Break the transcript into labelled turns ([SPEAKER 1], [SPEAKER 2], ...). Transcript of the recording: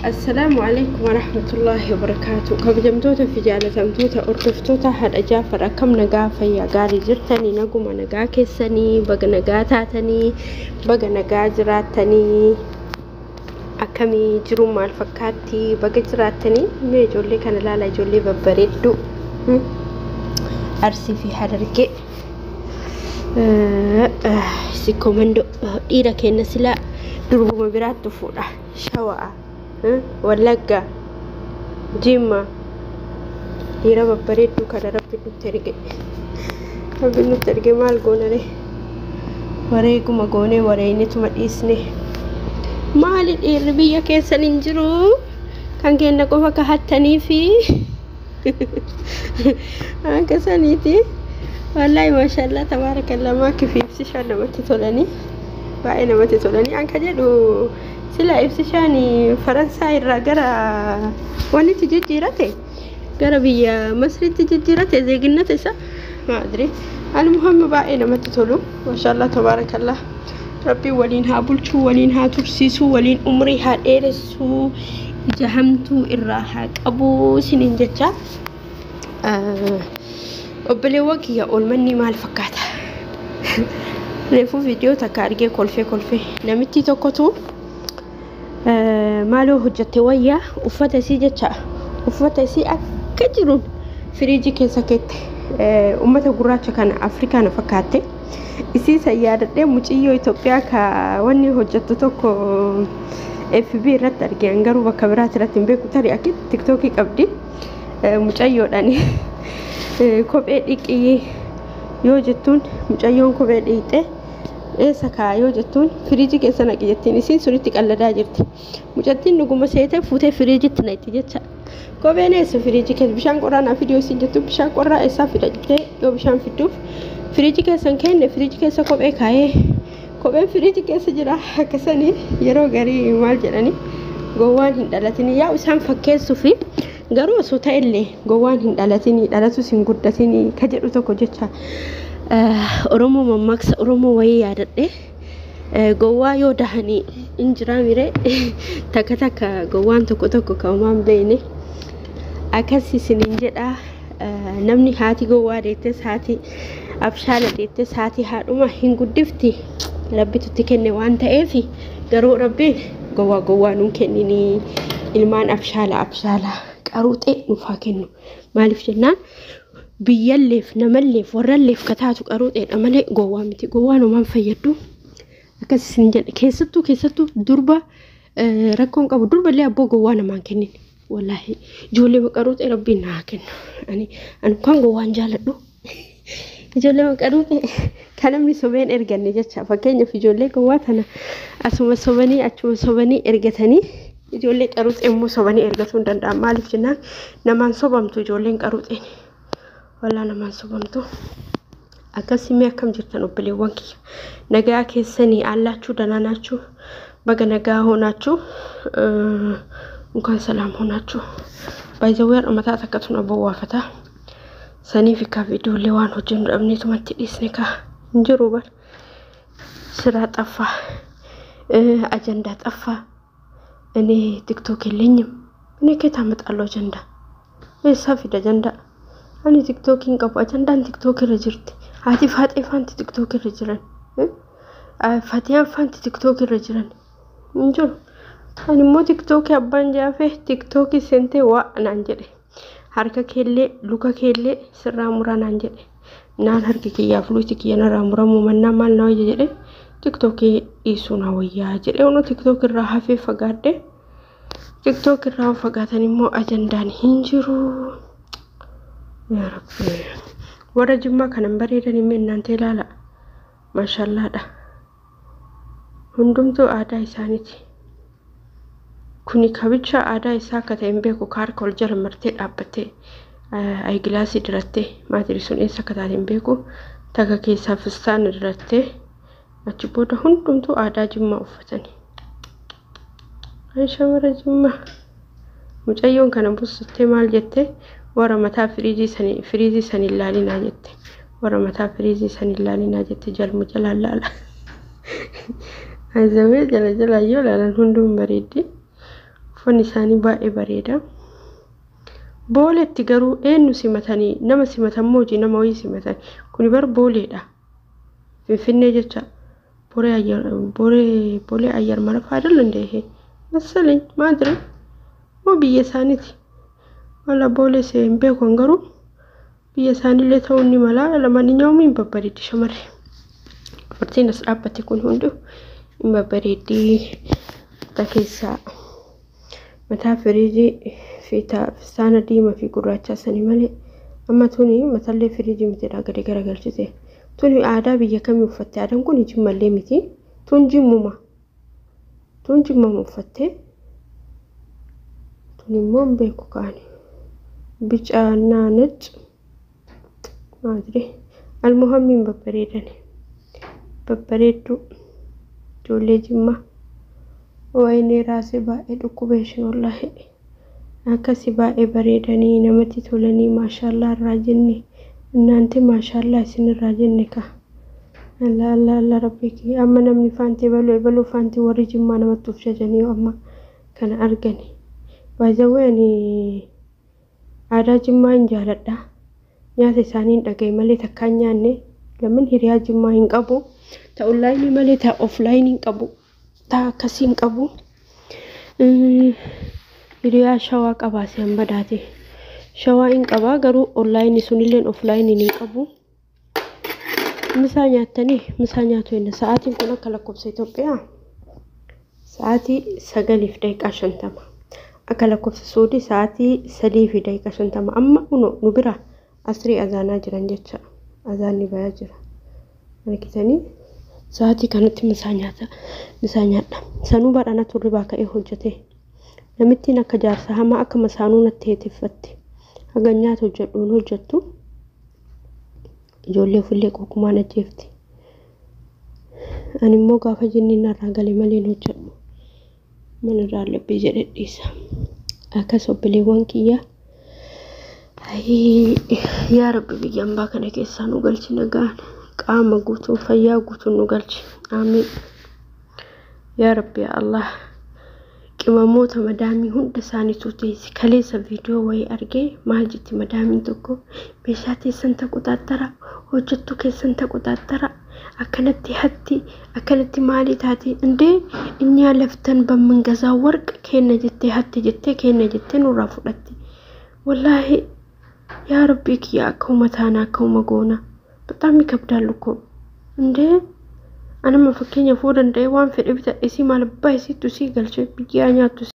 [SPEAKER 1] السلام عليكم ورحمة الله وبركاته. كبجمتوتا في جالتمتوتا أردفتوتا هاد أجافر أكم نقا فيا قاري جرتني نقوم نقا كيساني بغا نقا تاتني بغا نقا جراتني أكمي جروم الفكاتي بغا جراتني مي جولي كان لالا جولي ببريدو أرسي في حرركي سيكومندو إيرا كينا سلا دربو مبرات تفودا شواء ولقى جيما هيرا ببريدو كده ربي نترجع مال قونري وريكم قوني وريني تمديسني مال الإربية كيس ننجرو كان كنا كوفا كهتني في كسانيتي والله ما شاء الله تبارك الله ما كفي بسشان ما تطلعني باينا ما تطلعني عنك جدو سلا إبسشاني فرنسا الرجرة واني تجديرته قربية مصر تجديرته زي قلنا تسا ما أدري المهم باينا ما تطلو ما شاء الله تبارك الله ربي ولينها بلشو ولينها ترسيسو ولين أمريها إيرسو جهمتو الراحة أبو سنين جتا أبلي وقيا أول مني مال فكاتا ريفو فيديو تكارجي كل في نمتي توكتو مالو هجتي ويا وفتسي جتا وفتسي أكجرون فريجي كيسكت أمتا قراتش كان أفريكا نفكاتي إسي سيادة مجيو إثيوبيا كواني هجتو توكو FB رات أرجع أنجرو بكاميرات رات بيكو تري أكيد تيك توكي قبدي مجيو داني كوبيت إيه يوجتون مجيون كوبيت إيه سكا يوجتون فريجي كيسنا كيجتين إسين سوريتك الله داجرتي مجتين نقوم سيته فوته فريجي تنايتي جتا كوبينيس فريجي كيس بشان قرانا فيديو سيجتو بشان قرا إسا فريجي يو بشان فيديو فريجي كيسن كين فريجي كيسا كوبي كاي كوبين فريجي كيسا جرا كسني يرو غري مال جراني غوان هندلتني يا وسام فكيسو في غرو سوتا اللي غوان هندلتني دلتو سينغودتني كجدو توكو جتا أرومو مماكس أرومو ويا دده غوا يو دهني إنجرا ميره تكا تكا غوان توكو كومان بيني أكاسي سننجدا نمني هاتي غوا ديتس هاتي أبشالة ديتس هاتي هاتوما هنغودفتي ربي تتكني وانت إيفي غرو ربي غوا نمكنني ilmaan abshaala qaruuxee nuufaa kennu maaliif jennaan biyyalleef namalleef warralleef kataatu qaruuxeedha malee gowwaa miti gowwaan uumaan fayyadu akkas isin jedhe keessattuu durba rakkoon qabu durballee abboo gowwaa namaan kennin wallaahi ijoollee qaruuxee rabbiin naa kennu ani kan gowwaan jaaladhu ijoollee qaruuxee kan namni sobeen erganne jecha fakkeenyaaf ijoollee gowwaa tana asuma sobanii achuma sobanii ergatanii ijoollee qaruuxee immoo sobanii ergatuu hin danda'an maaliif jennaan namaan sobamtu ijoolleen qaruuxeen wallaa namaan sobamtu akkasii akkam jirtan obboleewwan kiyya nagaa keessanii allaachuu danaanaachuu baga nagaa hoonaachuu እንኳን ሰላም ሆናችሁ ባይዘውያር አመታት ተከቱና በዋፈታ ሰኒፍ ካቪዲዮ ለዋን ሆጀን አብኔቱ ማትዲስነካ እንጀሮ ባል ስራ ጠፋ አጀንዳ ጠፋ እኔ ቲክቶክ የለኝም እኔ ከታመጣለው አጀንዳ ሰፊ አጀንዳ እኔ ቲክቶኪን ቀባ አጀንዳን ቲክቶክ ረጅርት አቲ ፋጤ ፋንት ቲክቶክ ረጅረን ፋቲያን ፋንት ቲክቶክ ረጅረን እንጀሮ ani mo tiktok abban jaafe tiktok sente wa nan jedhe harka kelle luka kelle sirra muranan jedhe nan harki kiyyaaf luti kiyana ramuramu manna mal naw jedhe tiktok isuna wayya jedhe ono tiktok irra hafe fagaadde tiktok irra fagatani mo ajandan hinjiru ya rabbi wara jimma kanan bareedani men nan telala mashallah da hundumtu aada isaaniti kuni kabicha aada isaa kateen beeku kaarka ol jala martee dhaabbattee ay gilaasii dirattee maatirii sun eessa kataatiin beeku taga keessaa fistaan dirattee achi booda hundumtuu aadaa jimmaa uffatanii ay shamara jimmaa mucayyoon kana buusattee maal jettee warra mataa firiizii sanii ilaalinaa jette warra mataa firiizii sanii ilaalinaa jette jalmu jalaan laala ayzawee jala yoo laalan hunduun bareeddi uffanni isaanii baay'ee bareeda. Booletti garuu eenyu simatanii nama simatan mooji nama wayii simatan kuni bar booleedha. Finfinnee jecha boolee ayyar marafaa dallandeehe masalin maadire moo biyya isaaniiti. Wala boolee seen beekon garuu biyya isaaniillee ta'uu ni mala lamaan nyaamuun babbareeddi shamarree. Dubartiin as dhaabbate kun hundi hin babbareeddi takeessaa mataa firiijii fisaana diimaa fi gurraacha sanii malee amma tuni matallee firiijii miteedha gadi garagalchite. Tuni aadaa biyya kamii uffatte aadaan kun jimmallee miti tun jimmuma uffatte tun immoo beeku kaani bica naanach maadire almuhammiin babbareeddu ijoollee jimmaa wayinii raasii baay'ee dhukkubeeshin wallahi akkasi baay'ee bareedanii namatti tolanii maashaallah irraa jenne እናንተ ማሻአላ ሲንራ ጀነካ አላ ረቢክ አማ ነምኒ ፋንቲ በሉ ፋንቲ ወሪጅማ ነመጡፍ ጀጀኒው አማ ከነ አርገኒ ባይዘወኒ አዳ ጅማ እንጃለዳ ኛተ ሳኒን ደገይ መሌ ተካኛኔ ለምን ሂሪያ ጅማ ይንቀቡ ተኦንላይን መሌ ተኦፍላይን ይንቀቡ ታከሲን ቀቡ ሂሪያ ሻዋ ቀባሲያን በዳቴ Shawaa in qabaa garuu online sunilleen offline in qabu. Misaa nyaatu inni sa'aatiin kun akka lakkoofsa Itoophiyaa sa'aatii 9:50 akka lakkoofsa Suudii sa'aatii 3:50 amma nu bira asrii azaanaa jiran jecha azaanni bayaa jira. Malikitanii sa'aatii kanatti misaa nyaadha. Sanuu badhaana turri baaka'ee hojjete. Namittiin akka jaarsa hamaa akka masaanuu natti heetiffatti. Aganyaatu hojjedhuun hojjettu ijoollee fullee qokumaan ajjeefti. Ani immoo gaafa jinni narraa galee maleen hojjedhu mana irraa labbii jedhe dhiisa. Akkas obboleewwan kiyya yaa rabbi biyya hambaa kana keessaa nu galchi nagaan qaama guutuu fayyaa guutuu nu galchi amiin yaa rabbi yaa Allah. Qimamoota madaamii hunda isaanii tuuteessi kaleessa viidiyoo wayii argee maal jetti madaamiin tokko meeshaa teessan taquxaaxara hojjettu keessan taquxaaxara akkanatti maalii taate indee inni laftan bammangasaa warqa kenna jettee hatti jettee kenna jettee nurraa fudhatti wallaahi yaa rabbii kiyya akkuma taana akkuma goona በጣም ይከብዳል እኮ እንዴ أنا ما فكيني فورا داي وان في الإبتاء إسي مال بايسي تسي قلشي بيجي أنياتو